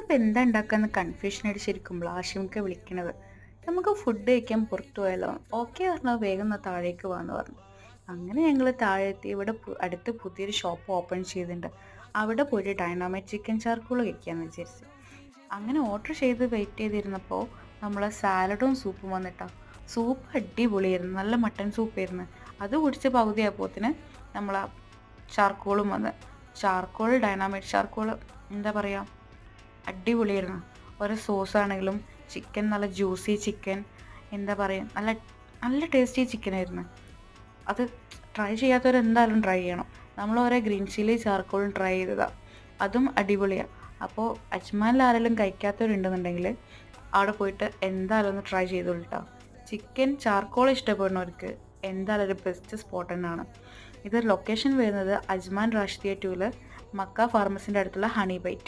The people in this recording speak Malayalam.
ഇന്നിപ്പോൾ എന്താ ഉണ്ടാക്കാന്ന് കൺഫ്യൂഷൻ അടിച്ചിരിക്കുമ്പോൾ ആഷിമിക്ക് വിളിക്കണത്. നമുക്ക് ഫുഡ് കഴിക്കാൻ പുറത്തു പോയാലോ? ഓക്കെ പറഞ്ഞാൽ വേഗം ഒന്ന് താഴേക്ക് വാന്ന് പറഞ്ഞു. അങ്ങനെ ഞങ്ങൾ താഴെത്തി. ഇവിടെ അടുത്ത് പുതിയൊരു ഷോപ്പ് ഓപ്പൺ ചെയ്തിട്ടുണ്ട്. അവിടെ പോയിട്ട് ഡൈനാമൈറ്റ് ചിക്കൻ ചാർക്കോൾ കഴിക്കാമെന്ന് വിചാരിച്ചു. അങ്ങനെ ഓർഡർ ചെയ്ത് വെയിറ്റ് ചെയ്തിരുന്നപ്പോൾ നമ്മളെ സാലഡും സൂപ്പും വന്നിട്ടാ. സൂപ്പ് അടിപൊളിയായിരുന്നു, നല്ല മട്ടൻ സൂപ്പായിരുന്നു. അത് കുടിച്ച് പകുതിയായപ്പോത്തിന് നമ്മളെ ചാർക്കോളും വന്ന്. ഡൈനാമൈറ്റ് ചാർക്കോൾ എന്താ പറയുക, അടിപൊളിയായിരുന്നു. ഓരോ സോസാണെങ്കിലും ചിക്കൻ നല്ല ജ്യൂസി ചിക്കൻ, എന്താ പറയുക, നല്ല നല്ല ടേസ്റ്റി ചിക്കനായിരുന്നു. അത് ട്രൈ ചെയ്യാത്തവരെന്തായാലും ട്രൈ ചെയ്യണം. നമ്മൾ ഓരോ ഗ്രീൻ ചില്ലി ചാർക്കോളും ട്രൈ ചെയ്തതാണ്, അതും അടിപൊളിയാണ്. അപ്പോൾ അജ്മാനിൽ ആരെങ്കിലും കഴിക്കാത്തവരുണ്ടെന്നുണ്ടെങ്കിൽ അവിടെ പോയിട്ട് എന്തായാലും ഒന്ന് ട്രൈ ചെയ്തോളൂ കേട്ടോ. ചിക്കൻ ചാർക്കോൾ ഇഷ്ടപ്പെടുന്നവർക്ക് എന്തായാലും ഒരു ബെസ്റ്റ് സ്പോട്ട് തന്നെയാണ് ഇത്. ലൊക്കേഷൻ വരുന്നത് അജ്മാൻ റാഷിദിയ 2 മക്ക ഫാർമസിൻ്റെ അടുത്തുള്ള ഹണി ബൈറ്റ്.